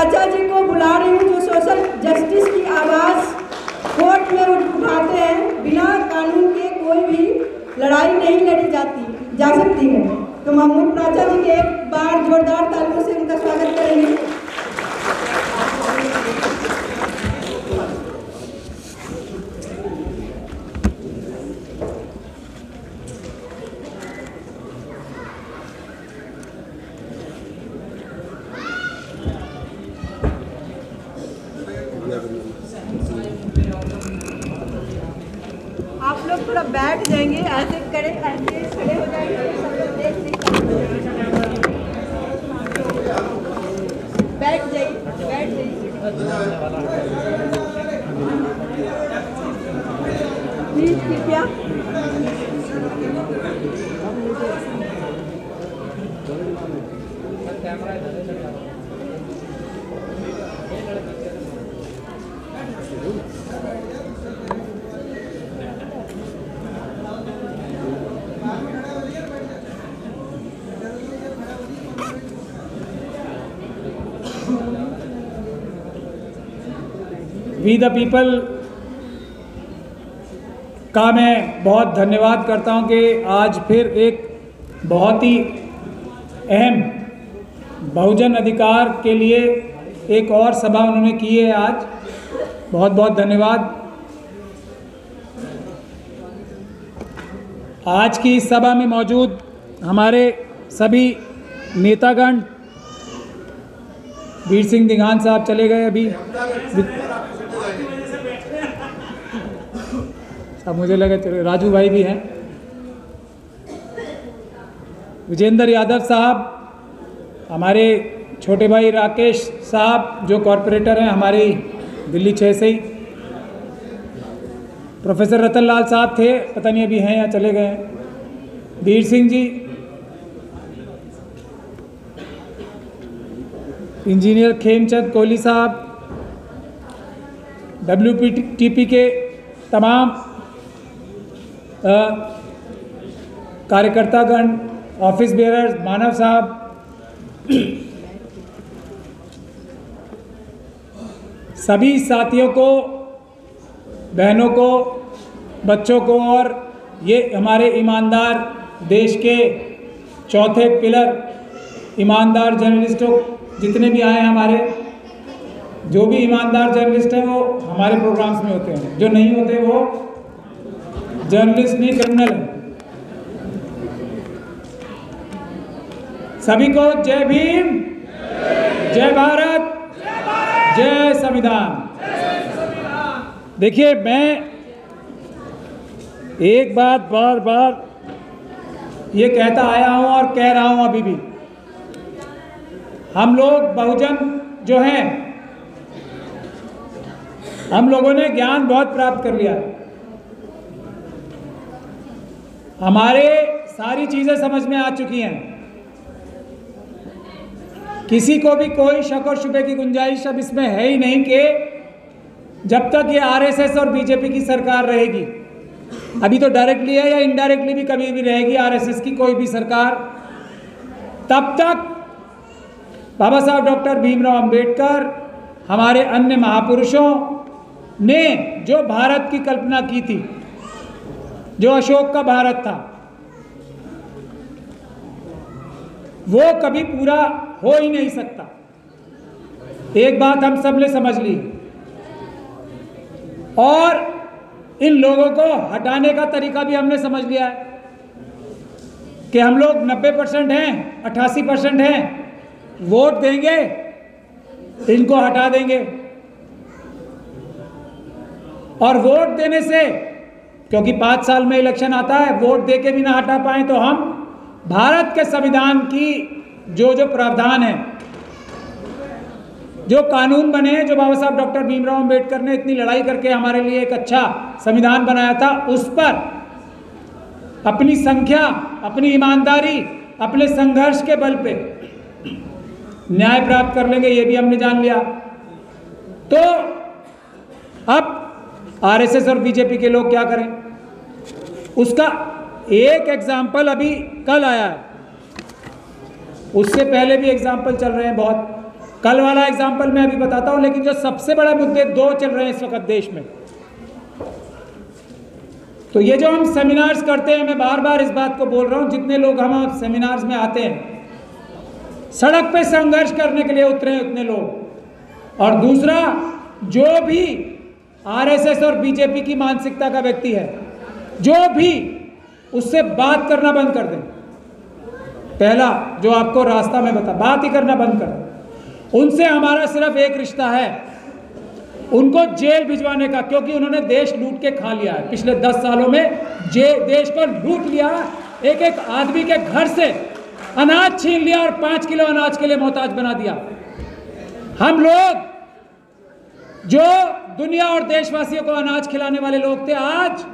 चाचा जी को बुला रही हूँ, जो सोशल जस्टिस की आवाज़ कोर्ट में उठाते हैं। बिना कानून के कोई भी लड़ाई नहीं लड़ी जा सकती है। तो महमूद प्राचा जी के एक बार जोरदार तालियों से उनका स्वागत करेंगे। आप लोग थोड़ा बैठ जाएंगे, ऐसे खड़े हो जाएंगे, सब लोग देख नहीं पाएंगे। बैठ जाइए। प्लीज कृपया। वी द पीपल का मैं बहुत धन्यवाद करता हूं कि आज फिर एक बहुत ही अहम बहुजन अधिकार के लिए एक और सभा उन्होंने की है आज। बहुत बहुत धन्यवाद। आज की इस सभा में मौजूद हमारे सभी नेतागण, वीर सिंह दिघान साहब चले गए अभी, अब मुझे लगा चलो राजू भाई भी हैं, विजेंद्र यादव साहब, हमारे छोटे भाई राकेश साहब जो कॉरपोरेटर हैं हमारे दिल्ली 6 से ही, प्रोफेसर रतन लाल साहब थे, पता नहीं अभी हैं या चले गए हैं, वीर सिंह जी, इंजीनियर खेमचंद कोहली साहब, WPTP के तमाम कार्यकर्तागण, ऑफिस बेयरर्स, मानव साहब, सभी साथियों को, बहनों को, बच्चों को और ये हमारे ईमानदार देश के चौथे पिलर ईमानदार जर्नलिस्टों जितने भी आए हैं, हमारे जो भी ईमानदार जर्नलिस्ट हैं वो हमारे प्रोग्राम्स में होते हैं, जो नहीं होते वो जर्नलिस्ट नहीं क्रिमिनल है। सभी को जय भीम, जय भारत, जय संविधान। देखिए, मैं एक बात बार बार ये कहता आया हूं और कह रहा हूं अभी भी, हम लोग बहुजन जो हैं, हम लोगों ने ज्ञान बहुत प्राप्त कर लिया, हमारे सारी चीजें समझ में आ चुकी हैं, किसी को भी कोई शक और शुबे की गुंजाइश अब इसमें है ही नहीं कि जब तक ये आरएसएस और बीजेपी की सरकार रहेगी, अभी तो डायरेक्टली है या इनडायरेक्टली भी कभी भी रहेगी आरएसएस की कोई भी सरकार, तब तक बाबा साहब डॉक्टर भीमराव अंबेडकर, हमारे अन्य महापुरुषों ने जो भारत की कल्पना की थी, जो अशोक का भारत था, वो कभी पूरा हो ही नहीं सकता। एक बात हम सब ने समझ ली, और इन लोगों को हटाने का तरीका भी हमने समझ लिया है कि हम लोग 90% हैं, 88% हैं, वोट देंगे, इनको हटा देंगे, और वोट देने से, क्योंकि 5 साल में इलेक्शन आता है, वोट देके भी ना हटा पाए तो हम भारत के संविधान की जो प्रावधान है, जो कानून बने हैं, जो बाबा साहब डॉक्टर भीमराव अंबेडकर ने इतनी लड़ाई करके हमारे लिए एक अच्छा संविधान बनाया था, उस पर अपनी संख्या, अपनी ईमानदारी, अपने संघर्ष के बल पे न्याय प्राप्त कर लेंगे, ये भी हमने जान लिया। तो अब आरएसएस और बीजेपी के लोग क्या करें, उसका एक एग्जाम्पल अभी कल आया है, उससे पहले भी एग्जाम्पल चल रहे हैं बहुत। कल वाला एग्जाम्पल मैं अभी बताता हूं, लेकिन जो सबसे बड़े मुद्दे दो चल रहे हैं इस वक्त देश में। तो ये जो हम सेमिनार्स करते हैं, मैं बार बार इस बात को बोल रहा हूं, जितने लोग हम सेमिनार्स में आते हैं, सड़क पे संघर्ष करने के लिए उतरे हैं उतने लोग। और दूसरा, जो भी आरएसएस और बीजेपी की मानसिकता का व्यक्ति है, जो भी, उससे बात करना बंद कर दें। पहला जो आपको रास्ता में बता, बात ही करना बंद कर दें। उनसे हमारा सिर्फ एक रिश्ता है, उनको जेल भिजवाने का, क्योंकि उन्होंने देश लूट के खा लिया है। पिछले 10 सालों में देश को लूट लिया, एक एक आदमी के घर से अनाज छीन लिया और 5 किलो अनाज के लिए मोहताज बना दिया। हम लोग जो दुनिया और देशवासियों को अनाज खिलाने वाले लोग थे, आज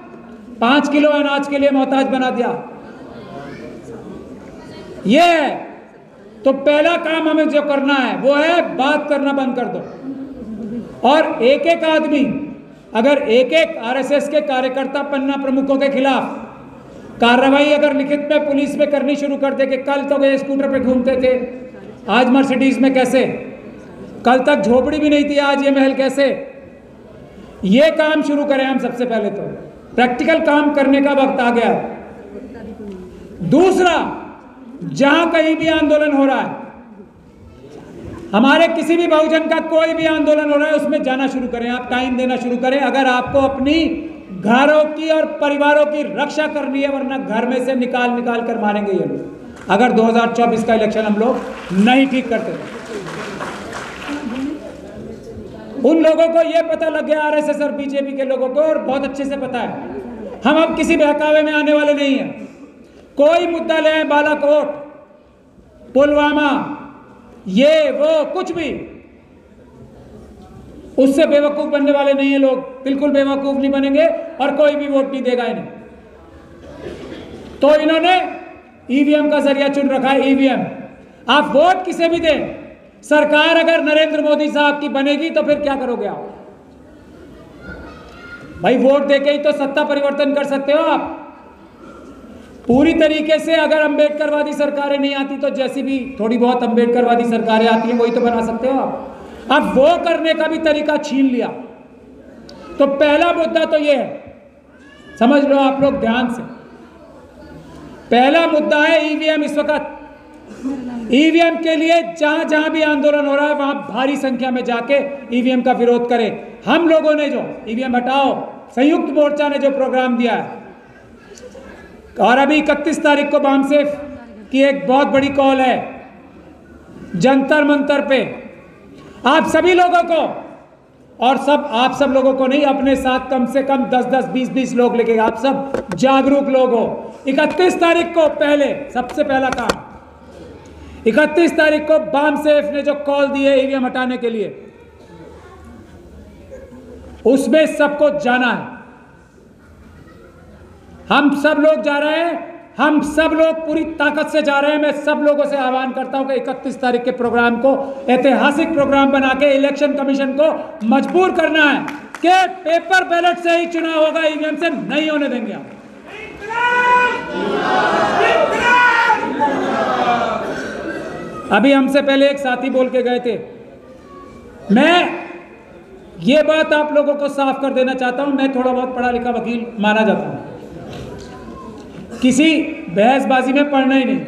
5 किलो अनाज के लिए मोहताज बना दिया। ये है। तो पहला काम हमें जो करना है वो है बात करना बंद कर दो। और एक एक आदमी, अगर एक एक आरएसएस के कार्यकर्ता पन्ना प्रमुखों के खिलाफ कार्रवाई अगर लिखित में पुलिस में करनी शुरू कर दे कि कल तो वे स्कूटर पे घूमते थे, आज मर्सिडीज में कैसे, कल तक झोपड़ी भी नहीं थी, आज ये महल कैसे, ये काम शुरू करें हम। सबसे पहले तो प्रैक्टिकल काम करने का वक्त आ गया। दूसरा, जहां कहीं भी आंदोलन हो रहा है, हमारे किसी भी बहुजन का कोई भी आंदोलन हो रहा है, उसमें जाना शुरू करें, आप टाइम देना शुरू करें। अगर आपको अपनी घरों की और परिवारों की रक्षा करनी है, वरना घर में से निकाल निकाल कर मारेंगे ये लोग, अगर 2024 का इलेक्शन हम लोग नहीं ठीक करते। उन लोगों को ये पता लग गया, आरएसएस और बीजेपी के लोगों को, और बहुत अच्छे से पता है, हम अब किसी बहकावे में आने वाले नहीं हैं। कोई मुद्दा ले आए, बालाकोट, पुलवामा, ये वो कुछ भी, उससे बेवकूफ बनने वाले नहीं है लोग, बिल्कुल बेवकूफ नहीं बनेंगे और कोई भी वोट नहीं देगा इन्हें। तो इन्होंने ईवीएम का जरिया चुन रखा है। ईवीएम, आप वोट किसे भी दें, सरकार अगर नरेंद्र मोदी साहब की बनेगी तो फिर क्या करोगे आप? भाई वोट देके ही तो सत्ता परिवर्तन कर सकते हो आप। पूरी तरीके से अगर अंबेडकरवादी सरकारें नहीं आती तो जैसी भी थोड़ी बहुत अंबेडकरवादी सरकारें आती हैं वही तो बना सकते हो आप। अब वो करने का भी तरीका छीन लिया। तो पहला मुद्दा तो ये है, समझ लो आप लोग ध्यान से, पहला मुद्दा है ईवीएम। इस वक्त ईवीएम के लिए जहां जहां भी आंदोलन हो रहा है वहां भारी संख्या में जाके ईवीएम का विरोध करें। हम लोगों ने जो ईवीएम हटाओ, संयुक्त मोर्चा ने जो प्रोग्राम दिया है, और अभी 31 तारीख को बामसेफ की एक बहुत बड़ी कॉल है जंतर मंतर पे, आप सभी लोगों को, और सब आप सब लोगों को नहीं, अपने साथ कम से कम 10-10, 20-20 लोग लेके, आप सब जागरूक लोग हो। 31 तारीख को पहले, सबसे पहला काम, 31 तारीख को बामसेफ ने जो कॉल दी है ईवीएम हटाने के लिए, उसमें सबको जाना है। हम सब लोग जा रहे हैं, हम सब लोग पूरी ताकत से जा रहे हैं। मैं सब लोगों से आह्वान करता हूं कि 31 तारीख के प्रोग्राम को ऐतिहासिक प्रोग्राम बना के इलेक्शन कमीशन को मजबूर करना है कि पेपर बैलेट से ही चुनाव होगा, ईवीएम से नहीं होने देंगे हम। अभी हमसे पहले एक साथी बोल के गए थे, मैं ये बात आप लोगों को साफ कर देना चाहता हूं, मैं थोड़ा बहुत पढ़ा लिखा वकील माना जाता हूं, किसी बहसबाजी में पढ़ना ही नहीं।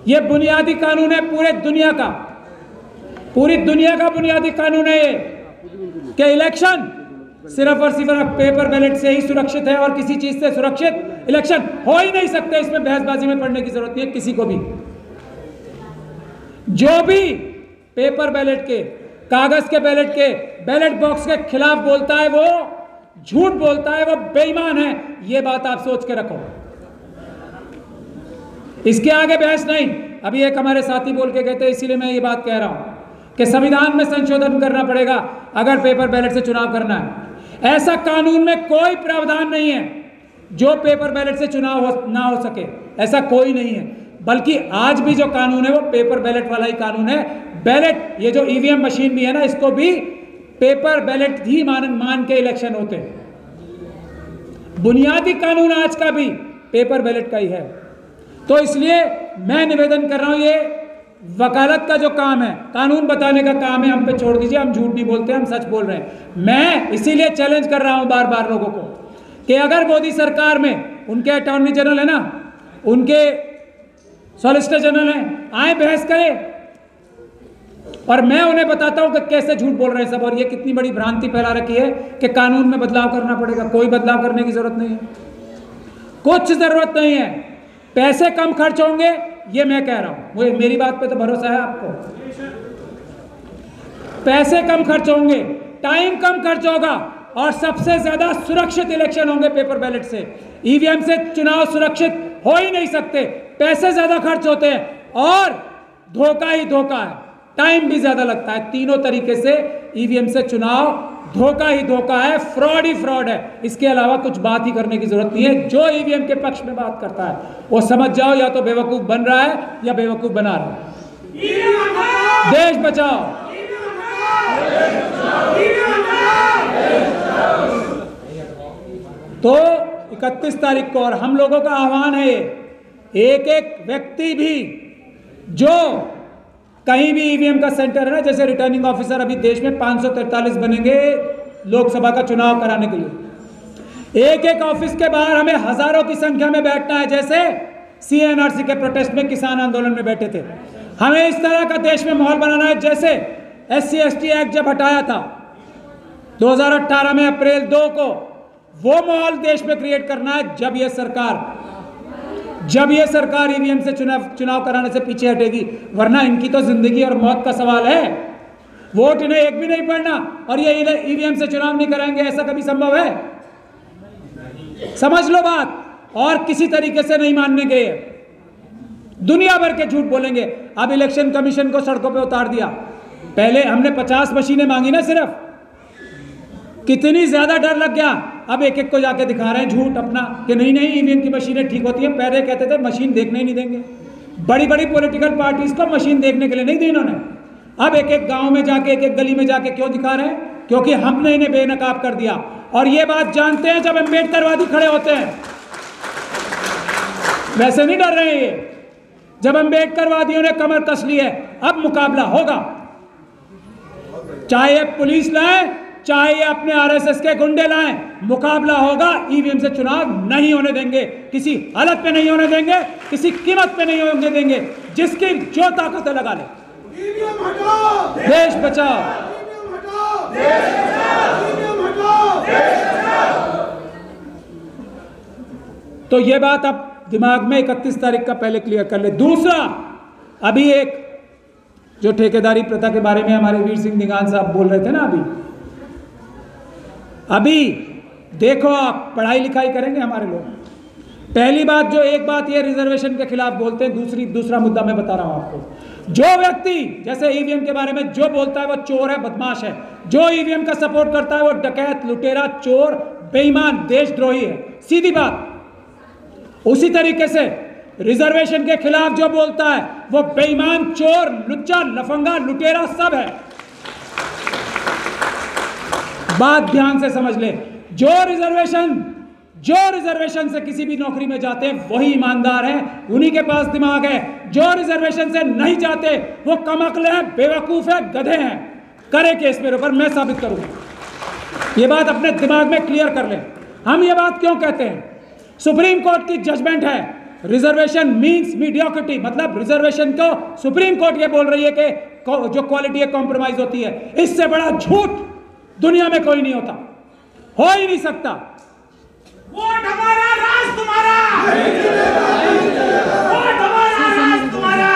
ये बुनियादी कानून है पूरी दुनिया का बुनियादी कानून है ये, कि इलेक्शन सिर्फ और सिर्फ पेपर बैलेट से ही सुरक्षित है और किसी चीज से सुरक्षित इलेक्शन हो ही नहीं सकते। इसमें बहसबाजी में पढ़ने की जरूरत नहीं है किसी को भी। जो भी पेपर बैलेट के, कागज के बैलेट के, बैलेट बॉक्स के खिलाफ बोलता है वो झूठ बोलता है, वो बेईमान है। ये बात आप सोच के रखो, इसके आगे बहस नहीं। अभी एक हमारे साथी बोल के गए थे, इसीलिए मैं ये बात कह रहा हूं कि संविधान में संशोधन करना पड़ेगा अगर पेपर बैलेट से चुनाव करना है। ऐसा कानून में कोई प्रावधान नहीं है जो पेपर बैलेट से चुनाव ना हो सके, ऐसा कोई नहीं है। बल्कि आज भी जो कानून है वो पेपर बैलेट वाला ही कानून है। बैलेट, ये जो ईवीएम मशीन भी है ना, इसको भी पेपर बैलेट ही मान के इलेक्शन होते हैं। बुनियादी कानून आज का भी पेपर बैलेट का ही है। तो इसलिए मैं निवेदन कर रहा हूं, ये वकालत का जो काम है, कानून बताने का काम है, हम पे छोड़ दीजिए। हम झूठ नहीं बोलते, हम सच बोल रहे हैं। मैं इसीलिए चैलेंज कर रहा हूं बार बार लोगों को कि अगर मोदी सरकार में उनके अटॉर्नी जनरल है ना, उनके सॉलिसिटर जनरल हैं, आए बहस करें और मैं उन्हें बताता हूं कि कैसे झूठ बोल रहे हैं सब, और ये कितनी बड़ी भ्रांति फैला रखी है कि कानून में बदलाव करना पड़ेगा। कोई बदलाव करने की जरूरत नहीं है, कुछ जरूरत नहीं है। पैसे कम खर्च होंगे, ये मैं कह रहा हूं, वो मेरी बात पे तो भरोसा है आपको। पैसे कम खर्च होंगे, टाइम कम खर्च होगा, और सबसे ज्यादा सुरक्षित इलेक्शन होंगे पेपर बैलेट से। ईवीएम से चुनाव सुरक्षित हो ही नहीं सकते, पैसे ज्यादा खर्च होते हैं और धोखा ही धोखा है, टाइम भी ज्यादा लगता है। तीनों तरीके से ईवीएम से चुनाव धोखा ही धोखा है, फ्रॉड ही फ्रॉड है। इसके अलावा कुछ बात ही करने की जरूरत नहीं है। जो ईवीएम के पक्ष में बात करता है वो समझ जाओ या तो बेवकूफ बन रहा है या बेवकूफ बना रहा है। देश बचाओ, तो 31 तारीख को, और हम लोगों का आह्वान है, एक एक व्यक्ति भी जो कहीं भी ईवीएम का सेंटर है ना, जैसे रिटर्निंग ऑफिसर अभी देश में 543 बनेंगे लोकसभा का चुनाव कराने के लिए। एक एक ऑफिस के बाहर हमें हजारों की संख्या में बैठना है, जैसे सीएनआरसी के प्रोटेस्ट में, किसान आंदोलन में बैठे थे। हमें इस तरह का देश में माहौल बनाना है, जैसे SC/ST एक्ट जब हटाया था 2018 में अप्रैल 2 को, वो माहौल देश में क्रिएट करना है। जब ये सरकार ईवीएम से चुनाव कराने से पीछे हटेगी, वरना इनकी तो जिंदगी और मौत का सवाल है। वोट इन्हें एक भी नहीं पड़ना और ये ईवीएम से चुनाव नहीं कराएंगे, ऐसा कभी संभव है? समझ लो बात, और किसी तरीके से नहीं मानने के, दुनिया भर के झूठ बोलेंगे। अब इलेक्शन कमीशन को सड़कों पे उतार दिया। पहले हमने 50 मशीनें मांगी ना सिर्फ, कितनी ज्यादा डर लग गया। अब एक एक को जाके दिखा रहे हैं झूठ अपना कि नहीं नहीं ईवीएम की मशीनें ठीक होती हैं। पहले कहते थे मशीन देखने ही नहीं देंगे। बड़ी बड़ी पॉलिटिकल पार्टीज को मशीन देखने के लिए नहीं दी इन्होंने। अब एक एक गांव में जाके, एक एक गली में जाके क्यों दिखा रहे हैं? क्योंकि हमने इन्हें बेनकाब कर दिया। और ये बात जानते हैं जब अम्बेडकरवादी खड़े होते हैं, वैसे नहीं डर रहे हैं ये। जब अम्बेडकरवादियों ने कमर कस ली है, अब मुकाबला होगा। चाहे पुलिस लाए, चाहे अपने आरएसएस के गुंडे लाएं, मुकाबला होगा। ईवीएम से चुनाव नहीं होने देंगे, किसी हालत पे नहीं होने देंगे, किसी कीमत पे नहीं होने देंगे। जिसकी जो ताकत लगा ले। देश बचाओ, तो ये बात आप दिमाग में 31 तारीख का पहले क्लियर कर ले। दूसरा, अभी एक जो ठेकेदारी प्रथा के बारे में हमारे वीर सिंह निगान साहब बोल रहे थे ना, अभी देखो, आप पढ़ाई लिखाई करेंगे हमारे लोग। पहली बात, जो एक बात ये रिजर्वेशन के खिलाफ बोलते हैं, दूसरा मुद्दा मैं बता रहा हूं आपको। जो व्यक्ति जैसे ईवीएम के बारे में जो बोलता है वो चोर है, बदमाश है। जो ईवीएम का सपोर्ट करता है वो डकैत, लुटेरा, चोर, बेईमान, देशद्रोही है। सीधी बात। उसी तरीके से रिजर्वेशन के खिलाफ जो बोलता है वो बेईमान, चोर, लुच्चा, लफंगा, लुटेरा सब है। बात ध्यान से समझ ले। जो रिजर्वेशन से किसी भी नौकरी में जाते हैं वही ईमानदार हैं, उन्हीं के पास दिमाग है। जो रिजर्वेशन से नहीं जाते वो कमअक्ल है, बेवकूफ है, गधे हैं। करे केस मेरे ऊपर, मैं साबित करूंगा। ये बात अपने दिमाग में क्लियर कर ले। हम ये बात क्यों कहते हैं? सुप्रीम कोर्ट की जजमेंट है, रिजर्वेशन मींस मीडियोक्रिटी, मतलब रिजर्वेशन को सुप्रीम कोर्ट ये बोल रही है कि जो क्वालिटी है कॉम्प्रोमाइज होती है। इससे बड़ा झूठ दुनिया में कोई नहीं होता, हो ही नहीं सकता। वोट हमारा, राज तुम्हारा। वोट हमारा, राज तुम्हारा।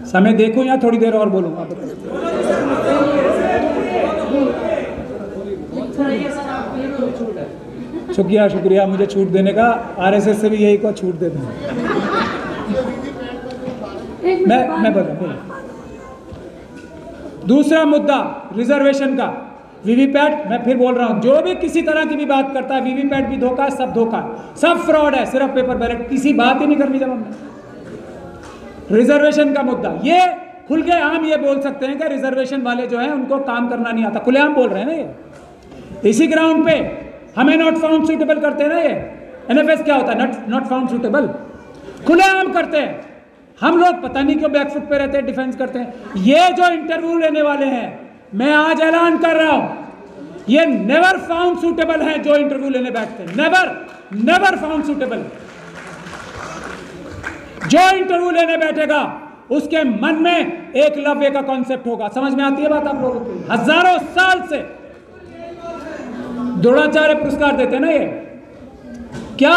समय देखो या थोड़ी देर और बोलूंगा? शुक्रिया मुझे छूट देने का। आरएसएस से भी यही को छूट दे दूं। मैं बोला। दूसरा मुद्दा रिजर्वेशन का, वीवीपैट। मैं फिर बोल रहा हूं, जो भी किसी तरह की भी बात करता है, वीवीपैट भी धोखा है, सब धोखा है, सब फ्रॉड है, सिर्फ पेपर बैलेट। किसी बात ही नहीं करनी जब हमने रिजर्वेशन का मुद्दा, ये खुल के आम ये बोल सकते हैं कि रिजर्वेशन वाले जो है उनको काम करना नहीं आता। खुलेआम बोल रहे हैं ना ये। इसी ग्राउंड पे हमें नॉट फाउंड सुटेबल करते हैं ना ये। एनएफएस क्या होता है? Not found suitable. खुलेआम करते हैं। हम लोग पता नहीं क्यों बैकफुट पे रहते हैं, डिफेंस करते हैं। ये जो इंटरव्यू लेने वाले हैं, मैं आज ऐलान कर रहा हूं, ये नेवर फाउंड सूटेबल हैं जो इंटरव्यू लेने बैठते हैं। Never found suitable. जो इंटरव्यू लेने बैठेगा उसके मन में एकलव्य का कॉन्सेप्ट होगा। समझ में आती है बात आप लोगों को? हजारों साल से द्रोणाचार्य पुरस्कार देते हैं ना। ये क्या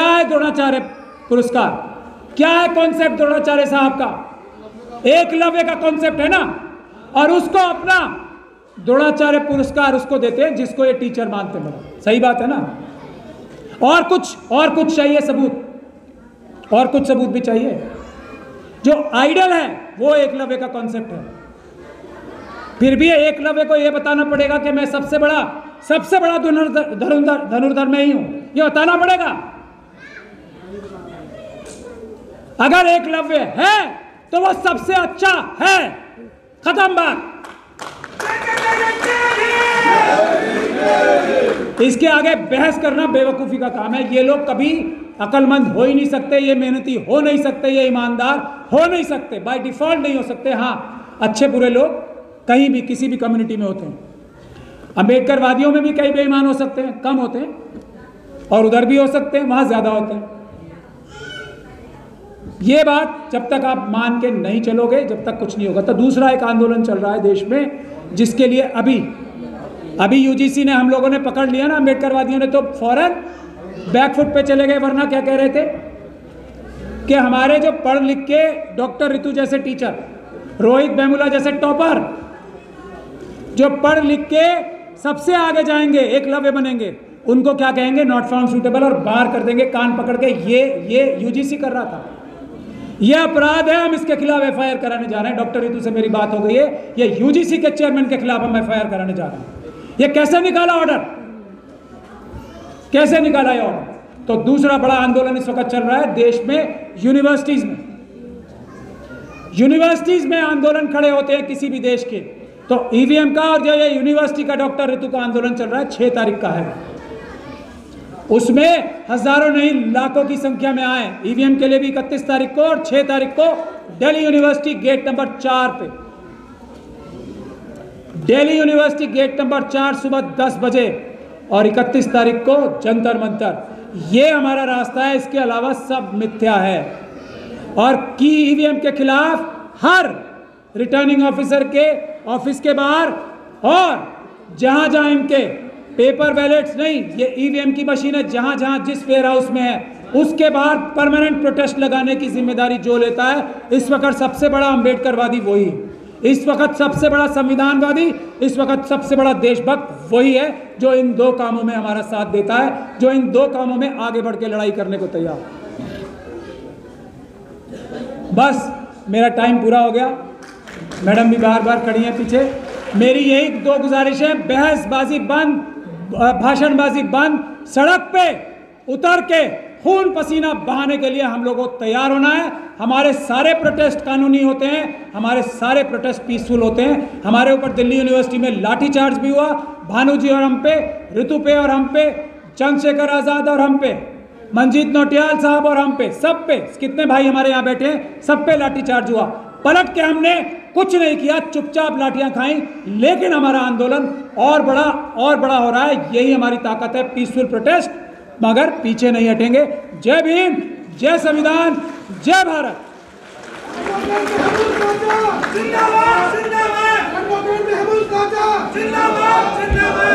है द्रोणाचार्य पुरस्कार? क्या है कॉन्सेप्ट द्रोणाचार्य साहब का? एकलव्य का कॉन्सेप्ट है ना। और उसको अपना द्रोणाचार्य पुरस्कार उसको देते हैं जिसको ये टीचर मानते हैं। सही बात है ना। और कुछ चाहिए सबूत, और कुछ सबूत भी चाहिए। जो आइडल है वो एकलव्य का कॉन्सेप्ट है। फिर भी एकलव्य को यह बताना पड़ेगा कि मैं सबसे बड़ा धनुर्धर मैं ही हूं, ये बताना पड़ेगा। अगर एकलव्य है तो वो सबसे अच्छा है। खत्म बात। इसके आगे बहस करना बेवकूफी का काम है। ये लोग कभी अकलमंद हो ही नहीं सकते, ये मेहनती हो नहीं सकते, ये ईमानदार हो नहीं सकते, बाय डिफॉल्ट नहीं हो सकते। हाँ, अच्छे बुरे लोग कहीं भी किसी भी कम्युनिटी में होते हैं। अम्बेडकरवादियों में भी कई बेईमान हो सकते हैं, कम होते हैं, और उधर भी हो सकते हैं, वहां ज्यादा होते हैं। ये बात जब तक आप मान के नहीं चलोगे, जब तक कुछ नहीं होगा। तो दूसरा एक आंदोलन चल रहा है देश में, जिसके लिए अभी यूजीसी ने, हम लोगों ने पकड़ लिया ना, अम्बेडकरवादियों ने तो फौरन बैकफुट पे चले गए। वरना क्या कह रहे थे कि हमारे जो पढ़ लिख के डॉक्टर ऋतु जैसे टीचर, रोहित वेमुला जैसे टॉपर, जो पढ़ लिख के सबसे आगे जाएंगे, एकलव्य बनेंगे, उनको क्या कहेंगे? नॉट फाउंड सूटेबल, और बाहर कर देंगे कान पकड़ के। ये यूजीसी कर रहा था। ये अपराध है, हम इसके खिलाफ एफआईआर कराने जा रहे हैं। डॉक्टर ऋतु से मेरी बात हो गई है, ये यूजीसी के चेयरमैन के खिलाफ हम एफआईआर कराने जा रहे हैं। ये कैसे निकाला ऑर्डर? कैसे निकाला ये ऑर्डर? तो दूसरा बड़ा आंदोलन इस वक्त चल रहा है देश में, यूनिवर्सिटीज में आंदोलन खड़े होते हैं किसी भी देश के। तो ईवीएम का और जो ये यूनिवर्सिटी का डॉक्टर ऋतु का आंदोलन चल रहा है, 6 तारीख का है। उसमें हजारों नहीं लाखों की संख्या में आए। ईवीएम के लिए भी 31 तारीख को और 6 तारीख को दिल्ली यूनिवर्सिटी गेट नंबर 4 पे, दिल्ली यूनिवर्सिटी गेट नंबर 4 सुबह 10 बजे, और 31 तारीख को जंतर मंतर। ये हमारा रास्ता है, इसके अलावा सब मिथ्या है। और की ईवीएम के खिलाफ हर रिटर्निंग ऑफिसर के ऑफिस के बाहर, और जहां जहां इनके पेपर बैलेट्स नहीं, ये ईवीएम की मशीन है, जहां जहां जिस वेयर हाउस में है उसके बाहर परमानेंट प्रोटेस्ट लगाने की जिम्मेदारी जो लेता है, इस वक्त सबसे बड़ा अम्बेडकरवादी वही, इस वक्त सबसे बड़ा संविधानवादी, इस वक्त सबसे बड़ा देशभक्त वही है जो इन 2 कामों में हमारा साथ देता है, जो इन 2 कामों में आगे बढ़ के लड़ाई करने को तैयार। बस मेरा टाइम पूरा हो गया। मैडम भी बार खड़ी हैं पीछे। मेरी यही 2 गुजारिश है, बहसबाजी बंद, भाषणबाजी बंद, सड़क पे उतर के खून पसीना बहाने के लिए हम लोगों को तैयार होना है। हमारे सारे प्रोटेस्ट कानूनी होते हैं, हमारे सारे प्रोटेस्ट पीसफुल होते हैं। हमारे ऊपर दिल्ली यूनिवर्सिटी में लाठीचार्ज भी हुआ, भानु जी और हम पे, ऋतु पे और हम पे, चंद्रशेखर आजाद और हम पे, मंजीत नौटियाल साहब और हम पे, सब पे, कितने भाई हमारे यहाँ बैठे हैं, सब पे लाठीचार्ज हुआ। पलट के हमने कुछ नहीं किया, चुपचाप लाठियां खाई, लेकिन हमारा आंदोलन और बड़ा हो रहा है। यही हमारी ताकत है, पीसफुल प्रोटेस्ट, मगर पीछे नहीं हटेंगे। जय भीम, जय संविधान, जय भारत। जिंदाबाद जिंदाबाद जिंदाबाद जिंदाबाद जिंदाबाद